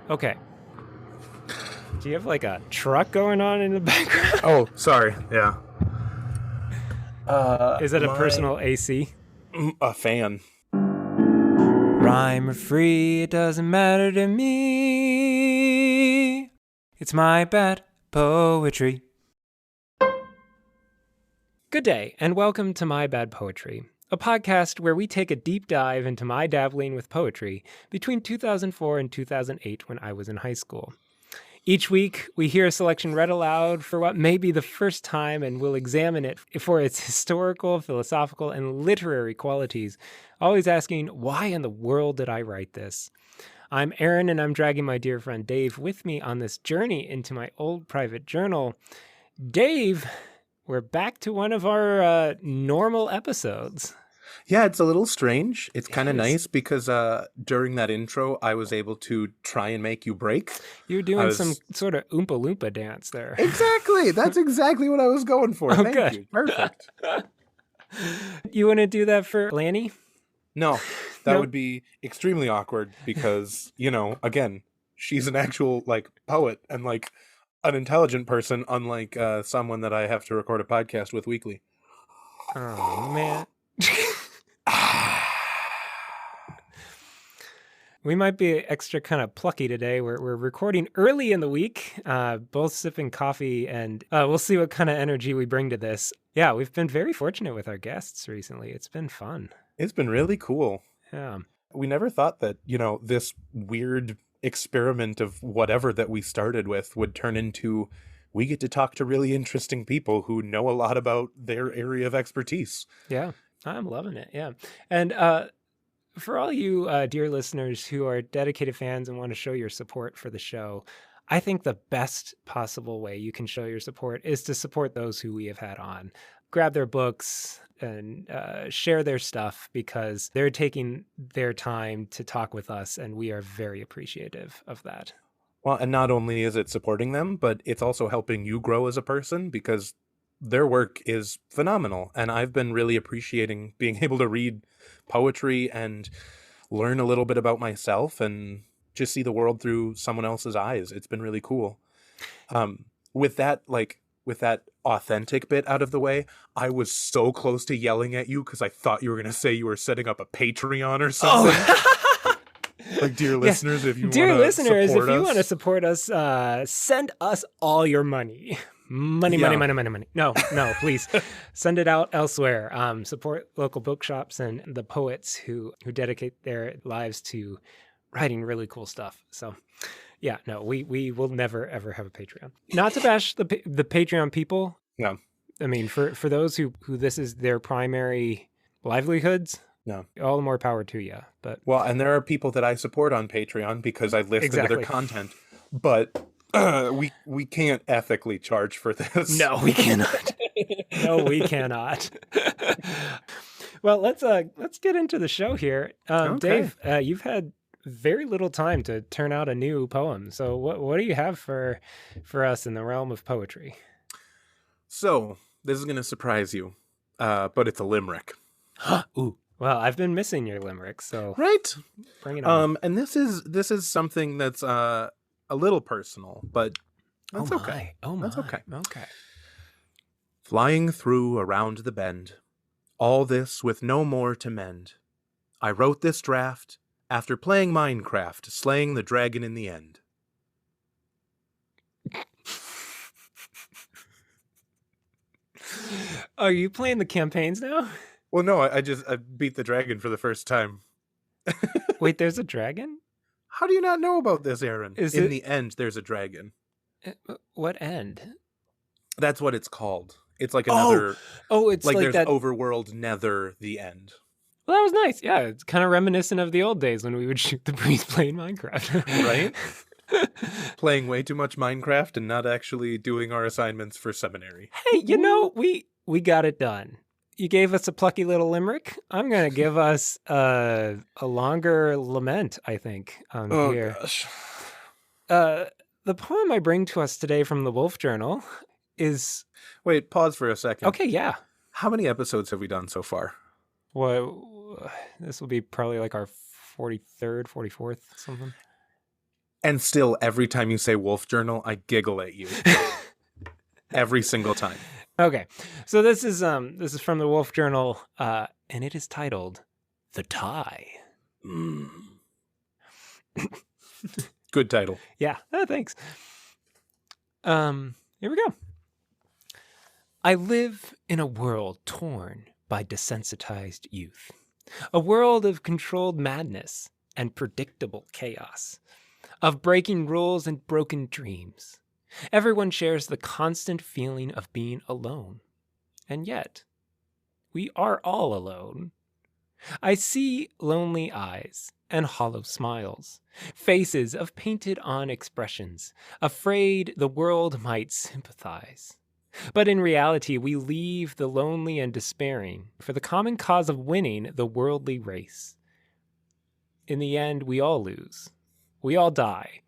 Okay. Do you have like a truck going on in the background? Oh, sorry. Yeah. Is it a personal AC? A fan. Rhyme or free, it doesn't matter to me. It's my bad poetry. Good day, and welcome to My Bad Poetry, a podcast where we take a deep dive into my dabbling with poetry between 2004 and 2008 when I was in high school. Each week, we hear a selection read aloud for what may be the first time, and we'll examine it for its historical, philosophical, and literary qualities, always asking, why in the world did I write this? I'm Aaron, and I'm dragging my dear friend Dave with me on this journey into my old private journal. Dave, we're back to one of our normal episodes. Yeah, it's a little strange. It's kind of Yes. nice because during that intro, I was able to try and make you break. You were doing some sort of Oompa Loompa dance there. Exactly. That's exactly what I was going for. Oh, Thank good. you. Perfect. You want to do that for Lanny? No, that Nope. would be extremely awkward because, again, she's an actual, poet and, an intelligent person, unlike someone that I have to record a podcast with weekly. Oh, man. We might be extra kind of plucky today. We're recording early in the week, both sipping coffee, and we'll see what kind of energy we bring to this. Yeah, we've been very fortunate with our guests recently. It's been fun. It's been really cool. Yeah. We never thought that, this weird experiment of whatever that we started with would turn into, we get to talk to really interesting people who know a lot about their area of expertise. Yeah, I'm loving it. Yeah. And for all you dear listeners who are dedicated fans and want to show your support for the show, I think the best possible way you can show your support is to support those who we have had on. Grab their books and share their stuff because they're taking their time to talk with us, and we are very appreciative of that. Well, and not only is it supporting them, but it's also helping you grow as a person because their work is phenomenal. And I've been really appreciating being able to read poetry and learn a little bit about myself and just see the world through someone else's eyes. It's been really cool. With that authentic bit out of the way, I was so close to yelling at you because I thought you were going to say you were setting up a Patreon or something. Oh. Dear listeners, if you want to support us, send us all your money. Money. No, please send it out elsewhere. Support local bookshops and the poets who dedicate their lives to writing really cool stuff. So yeah, no, we will never, ever have a Patreon. Not to bash the Patreon people. No. I mean, for those who this is their primary livelihoods, no, all the more power to you. But well, and there are people that I support on Patreon because I listen to their content, but we can't ethically charge for this. No, we cannot. No, we cannot. Well, let's get into the show here. Okay. Dave, you've had very little time to turn out a new poem. So what do you have for us in the realm of poetry? So this is going to surprise you, but it's a limerick. Ooh. Well, I've been missing your limerick, so right. Bring it on. And this is something that's a little personal, but that's okay. Oh my. That's okay. Okay. Flying through around the bend, all this with no more to mend. I wrote this draft after playing Minecraft, slaying the dragon in the end. Are you playing the campaigns now? Well, no, I beat the dragon for the first time. Wait, there's a dragon? How do you not know about this, Aaron? In the end, there's a dragon. What end? That's what it's called. It's like another... it's like there's that... overworld, nether, the end. Well, that was nice. Yeah, it's kind of reminiscent of the old days when we would shoot the breeze playing Minecraft. Right? Playing way too much Minecraft and not actually doing our assignments for seminary. Hey, we got it done. You gave us a plucky little limerick. I'm going to give us a longer lament, I think, here. Gosh. The poem I bring to us today from the Wolf Journal is... Wait, pause for a second. Okay, yeah. How many episodes have we done so far? Well, this will be probably like our 43rd, 44th, something. And still, every time you say wolf journal, I giggle at you. Every single time. Okay, so this is from the Wolf Journal, and it is titled "The Tie." Good title. Yeah, thanks. Here we go. I live in a world torn by desensitized youth, a world of controlled madness and predictable chaos, of breaking rules and broken dreams. Everyone shares the constant feeling of being alone. And yet, we are all alone. I see lonely eyes and hollow smiles, faces of painted-on expressions, afraid the world might sympathize. But in reality, we leave the lonely and despairing for the common cause of winning the worldly race. In the end, we all lose. We all die.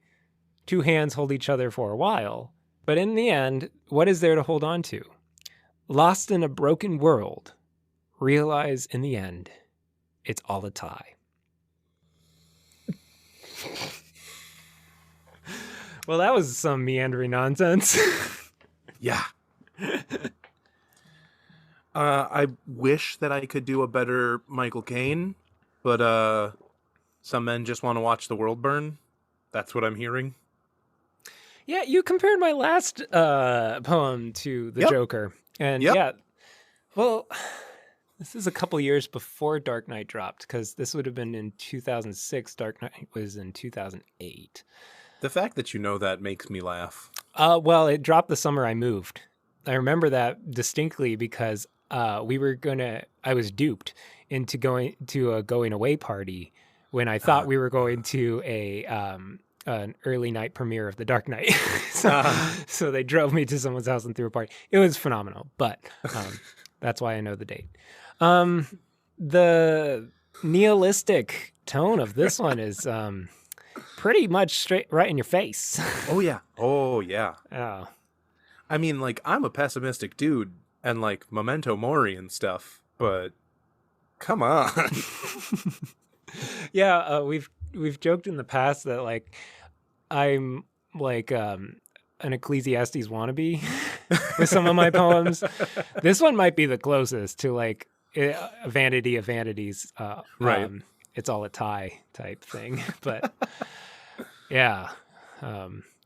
Two hands hold each other for a while, but in the end, what is there to hold on to? Lost in a broken world, realize in the end, it's all a tie. Well, that was some meandering nonsense. Yeah. I wish that I could do a better Michael Caine, but some men just want to watch the world burn. That's what I'm hearing. Yeah, you compared my last poem to the Joker. And yeah, well, this is a couple years before Dark Knight dropped, because this would have been in 2006. Dark Knight was in 2008. The fact that you know that makes me laugh. Well, it dropped the summer I moved. I remember that distinctly because I was duped into going to a going away party when I thought we were going to an early night premiere of The Dark Knight. So they drove me to someone's house and threw a party. It was phenomenal, but that's why I know the date. The nihilistic tone of this one is pretty much straight right in your face. Oh, yeah. Oh, yeah. Oh. I mean, like, I'm a pessimistic dude and, like, memento mori and stuff, but come on. Yeah, we've joked in the past that, like, I'm like an Ecclesiastes wannabe with some of my poems. This one might be the closest to, like, Vanity of Vanities. Right. It's all a tie type thing. But, yeah,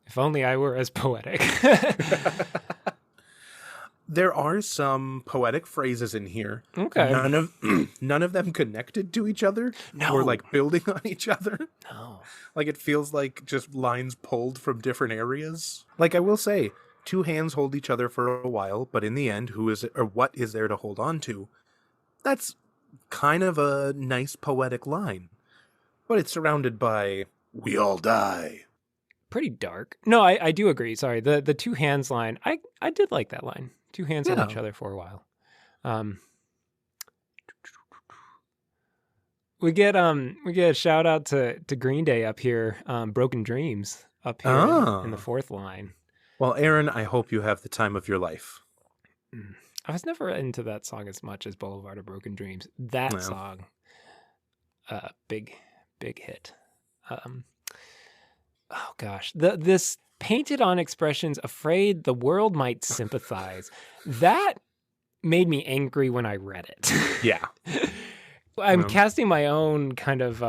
if only I were as poetic. There are some poetic phrases in here. Okay. None of them connected to each other. No. Or like building on each other. No. Like it feels like just lines pulled from different areas. Like I will say, two hands hold each other for a while, but in the end, what is there to hold on to? That's kind of a nice poetic line. But it's surrounded by, we all die. Pretty dark. No, I do agree. Sorry. The two hands line, I did like that line. Two hands on each other for a while. We get a shout out to Green Day up here, Broken Dreams up here in the fourth line. Well, Aaron, I hope you have the time of your life. I was never into that song as much as Boulevard of Broken Dreams. That song, big hit. Oh gosh, this painted on expressions, afraid the world might sympathize. That made me angry when I read it. Yeah. I'm casting my own kind of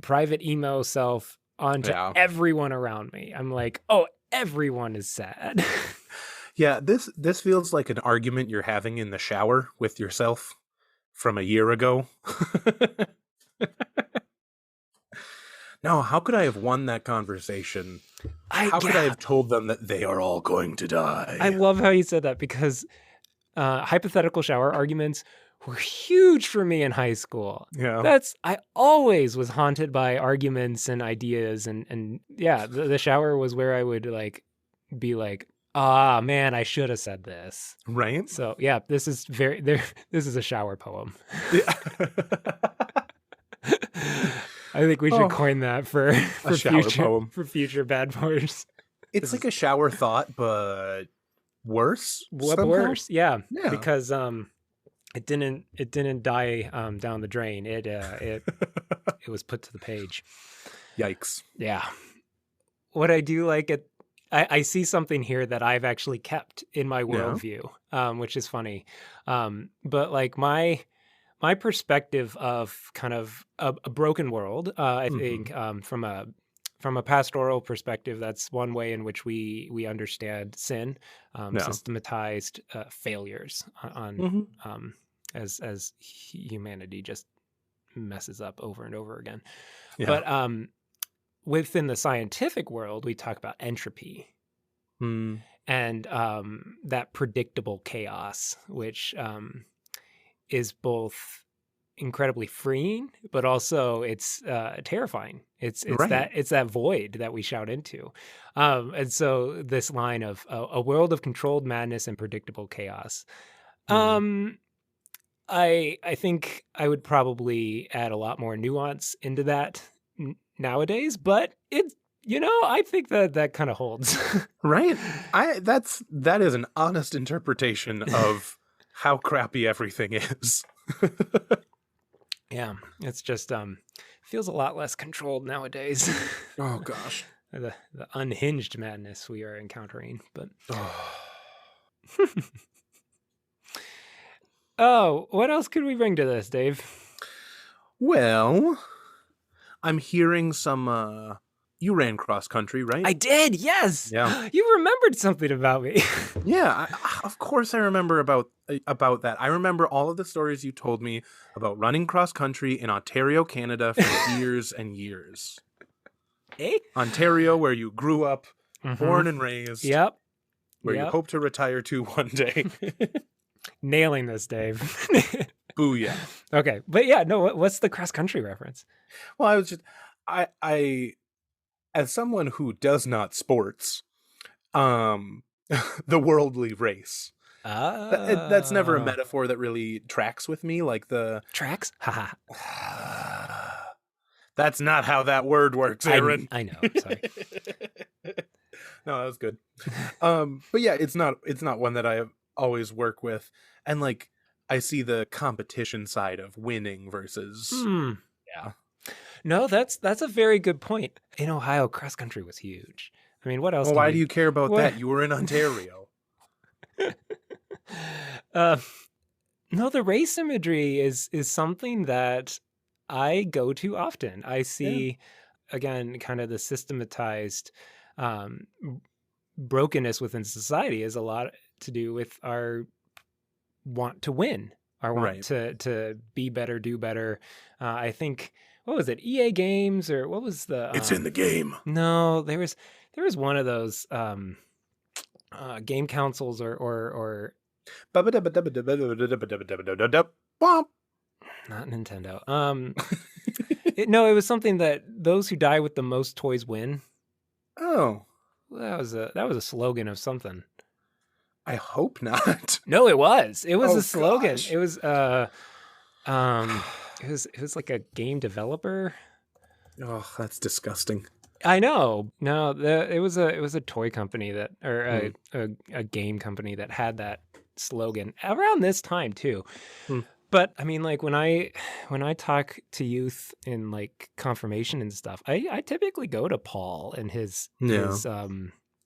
private emo self onto everyone around me. I'm like, oh, everyone is sad. Yeah, this feels like an argument you're having in the shower with yourself from a year ago. No, how could I have won that conversation? How could I have told them that they are all going to die? I love how you said that because hypothetical shower arguments were huge for me in high school. Yeah. I always was haunted by arguments and ideas and yeah, the shower was where I would like be like, ah, man, I should have said this. Right? So, yeah, this is a shower poem. Yeah. I think we should coin that for future poem. For future bad boys. It's like a shower thought, but worse. Worse, yeah. Because it didn't die down the drain. It was put to the page. Yikes. Yeah. What I do like it, I see something here that I've actually kept in my Yeah. worldview, which is funny. But like my perspective of kind of a broken world, I think, from a pastoral perspective, that's one way in which we understand sin, Yeah. systematized failures on as humanity just messes up over and over again. Yeah. But within the scientific world, we talk about entropy and that predictable chaos, which is both incredibly freeing, but also it's terrifying. It's Right. that void that we shout into, and so this line of a world of controlled madness and predictable chaos. I think I would probably add a lot more nuance into that nowadays, but it I think that kind of holds. Right? That is an honest interpretation of how crappy everything is. Yeah, it's just feels a lot less controlled nowadays. Oh gosh. the unhinged madness we are encountering, but oh, what else could we bring to this, Dave? Well, I'm hearing some you ran cross country, right? I did, yes. Yeah. You remembered something about me. Yeah, of course I remember about that. I remember all of the stories you told me about running cross country in Ontario, Canada for years and years. Eh? Ontario, where you grew up, born and raised. Yep. Where you hope to retire to one day. Nailing this, Dave. Booyah. Okay, but yeah, no. What's the cross country reference? Well, I was just I as someone who does not sports, the worldly race. That's never a metaphor that really tracks with me, like the tracks. Haha. That's not how that word works, Aaron. I know. Sorry. No, that was good. But yeah, it's not one that I always work with, and like I see the competition side of winning versus yeah. No, that's a very good point. In Ohio, cross country was huge. I mean, what else? Well, why do you care about that? You were in Ontario. No, the race imagery is something that I go to often. I see, again, kind of the systematized brokenness within society is a lot to do with our want to win, our want to be better, do better. I think, what was it, EA Games, or what was the... It's in the game. No, there was one of those game councils or not Nintendo. It was something that those who die with the most toys win. Oh, that was a slogan of something. I hope not. No, it was a slogan. Gosh. It was it was like a game developer. Oh, that's disgusting. I know. No, it was a toy company that, or a game company that had that slogan around this time too. But I mean, like when I talk to youth in like confirmation and stuff, I typically go to Paul and his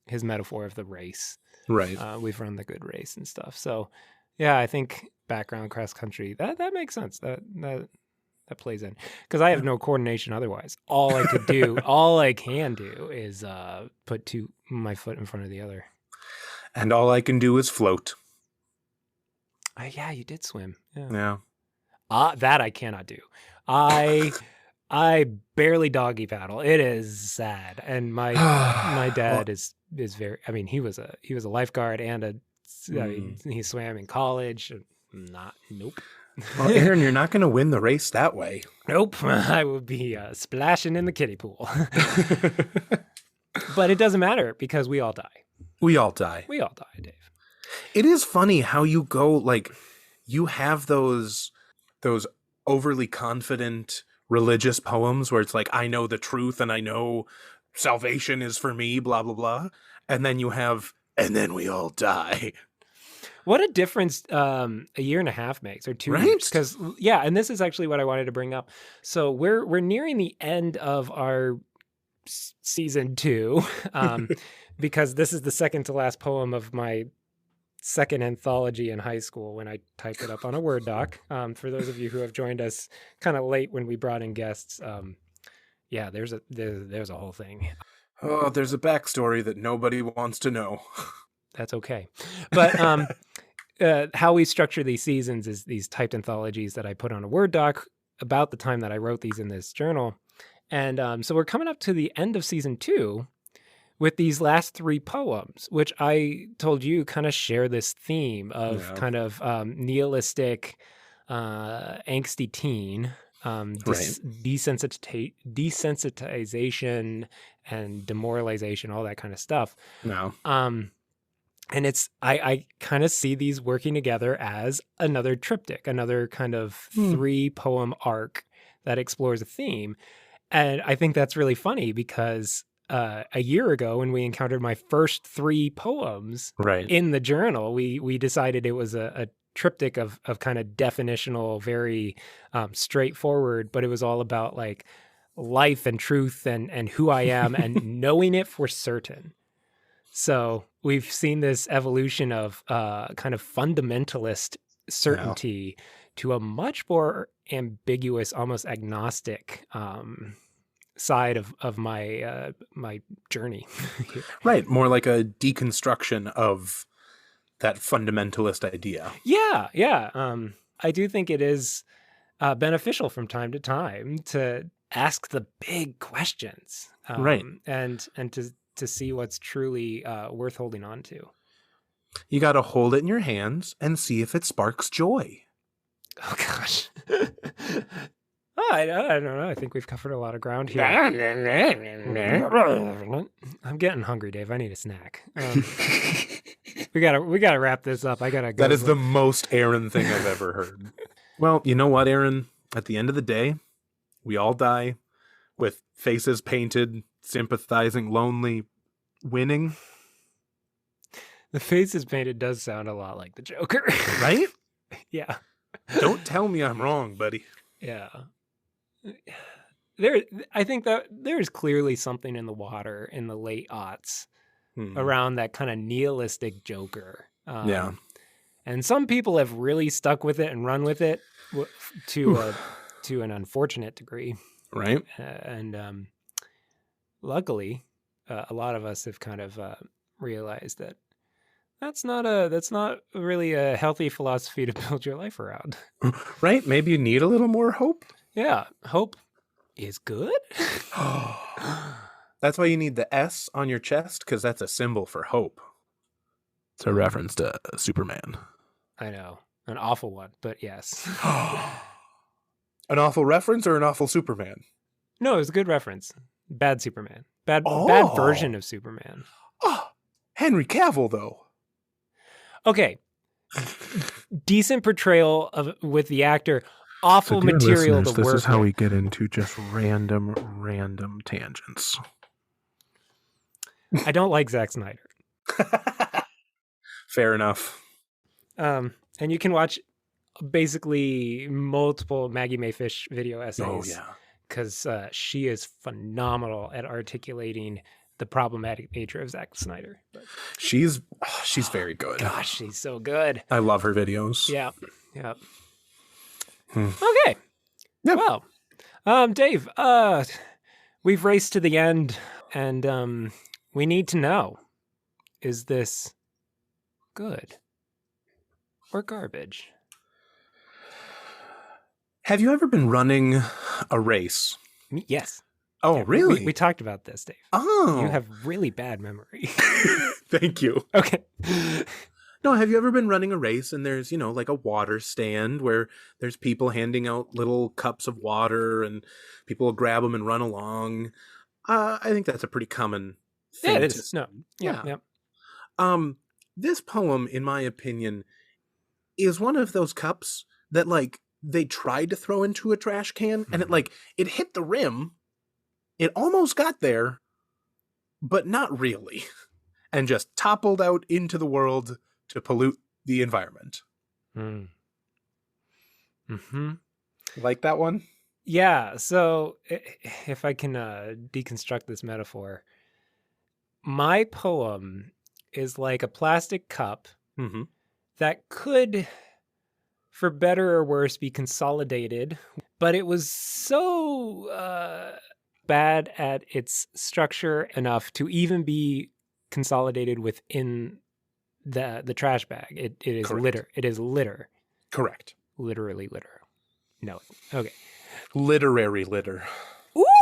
metaphor of the race. Right. We've run the good race and stuff. So yeah, I think background cross country, that makes sense. That plays in, because I have no coordination otherwise. All I can do is put my foot in front of the other. And all I can do is float. Yeah, you did swim. Yeah. That I cannot do. I barely doggy paddle. It is sad. And my dad is very, I mean, he was a lifeguard and I mean, he swam in college. Nope. Well, Aaron, you're not going to win the race that way. Nope. I would be splashing in the kiddie pool. But it doesn't matter because we all die. We all die. We all die, Dave. It is funny how you go, like, you have those overly confident religious poems where it's like, I know the truth and I know salvation is for me, blah, blah, blah. And then you have, and then we all die. What a difference a year and a half makes, or 2 years. Because, and this is actually what I wanted to bring up. So we're nearing the end of our season 2, because this is the second to last poem of my second anthology in high school when I typed it up on a Word doc. For those of you who have joined us kind of late when we brought in guests, yeah, there's a whole thing. Oh, there's a backstory that nobody wants to know. That's okay. But how we structure these seasons is these typed anthologies that I put on a Word doc about the time that I wrote these in this journal. And so we're coming up to the end of season 2 with these last 3 poems, which I told you kind of share this theme of kind of nihilistic, angsty teen, desensitization and demoralization, all that kind of stuff. No. And I kind of see these working together as another triptych, another kind of 3 poem arc that explores a theme. And I think that's really funny because a year ago when we encountered my first 3 poems in the journal, we decided it was a triptych of kind of definitional, very straightforward, but it was all about like life and truth and who I am and knowing it for certain. So we've seen this evolution of kind of fundamentalist certainty to a much more ambiguous, almost agnostic side of my my journey. Right, more like a deconstruction of that fundamentalist idea. Yeah. I do think it is beneficial from time to time to ask the big questions, and to see what's truly worth holding on to. You got to hold it in your hands and see if it sparks joy. Oh gosh. I don't know. I think we've covered a lot of ground here. I'm getting hungry, Dave. I need a snack. We gotta wrap this up. I gotta go. That is the most Aaron thing I've ever heard. Well, you know what, Aaron? At the end of the day, we all die with faces painted, sympathizing, lonely, winning. The faces painted does sound a lot like the Joker, right? Yeah. Don't tell me I'm wrong, buddy. Yeah. I think that there's clearly something in the water in the late aughts around that kind of nihilistic Joker. And some people have really stuck with it and run with it to an unfortunate degree. Right. And luckily, a lot of us have kind of realized that that's not really a healthy philosophy to build your life around. Right? Maybe you need a little more hope. Yeah. Hope is good. That's why you need the S on your chest, because that's a symbol for hope. It's a reference to Superman. I know. An awful one, but yes. An awful reference or an awful Superman? No, it was a good reference. Bad Superman. Bad version of Superman. Oh, Henry Cavill, though. Okay. Decent portrayal with the actor. Awful material to work with. This is how we get into just random tangents. I don't like Zack Snyder. Fair enough. And you can watch basically multiple Maggie Mayfish video essays. Oh, yeah. Because she is phenomenal at articulating the problematic nature of Zack Snyder. But she's very good. Gosh, she's so good. I love her videos. Yeah. Okay. Yeah. Well, Dave, we've raced to the end, and we need to know, is this good or garbage? Have you ever been running a race? Yes. Oh, yeah, really? We talked about this, Dave. Oh. You have really bad memory. Thank you. Okay. No, have you ever been running a race and there's, like a water stand where there's people handing out little cups of water and people will grab them and run along? I think that's a pretty common thing. Yeah, it is. No. Yeah. This poem, in my opinion, is one of those cups that, they tried to throw into a trash can and it hit the rim. It almost got there, but not really. And just toppled out into the world to pollute the environment. Mm-hmm. Like that one? Yeah, so if I can deconstruct this metaphor, my poem is like a plastic cup Mm-hmm. that could, for better or worse, be consolidated, but it was so bad at its structure enough to even be consolidated within the trash bag. It is Correct. litter. It is litter. Correct. Literally litter. No. Okay. Literary litter.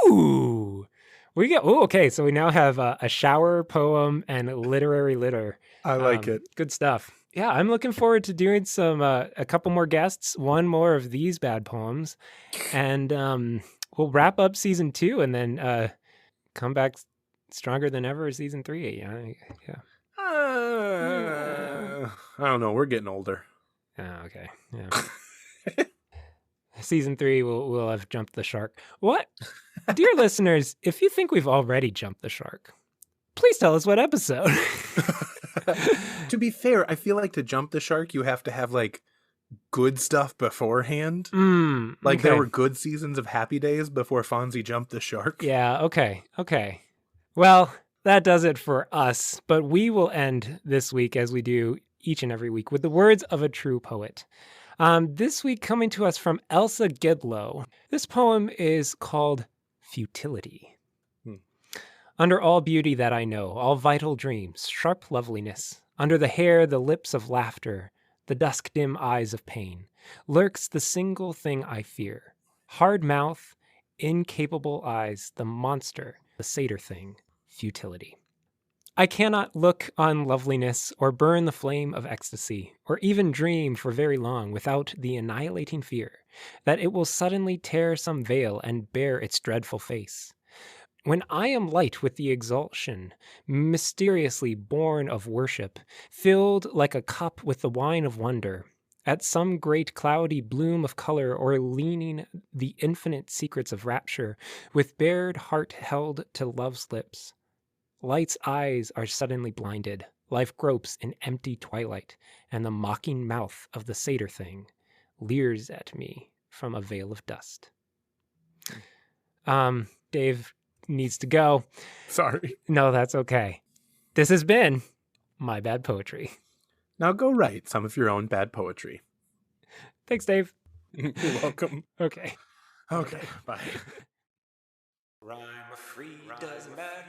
Ooh. We get okay, so we now have a shower poem and literary litter. I like it. Good stuff. Yeah, I'm looking forward to doing some a couple more guests, one more of these bad poems, and we'll wrap up season 2 and then come back stronger than ever season 3. Yeah. I don't know. We're getting older. Oh, okay. Yeah. Season 3 we'll have jumped the shark. What? Dear listeners, if you think we've already jumped the shark, please tell us what episode. To be fair, I feel like to jump the shark, you have to have like good stuff beforehand. Like Okay. there were good seasons of Happy Days before Fonzie jumped the shark. Yeah, okay. Well, that does it for us, but we will end this week as we do each and every week with the words of a true poet. This week coming to us from Elsa Gidlow. This poem is called Futility. Under all beauty that I know, all vital dreams, sharp loveliness, under the hair, the lips of laughter, the dusk dim eyes of pain, lurks the single thing I fear. Hard mouth, incapable eyes, the monster, the satyr thing, futility. I cannot look on loveliness or burn the flame of ecstasy, or even dream for very long without the annihilating fear that it will suddenly tear some veil and bare its dreadful face. When I am light with the exaltation, mysteriously born of worship, filled like a cup with the wine of wonder, at some great cloudy bloom of color or leaning the infinite secrets of rapture, with bared heart held to love's lips, light's eyes are suddenly blinded, life gropes in empty twilight, and the mocking mouth of the satyr thing leers at me from a veil of dust. Dave needs to go. Sorry. No, that's okay. This has been My Bad Poetry. Now go write some of your own bad poetry. Thanks, Dave. You're welcome. Okay. Okay, bye. Rhyme free doesn't matter.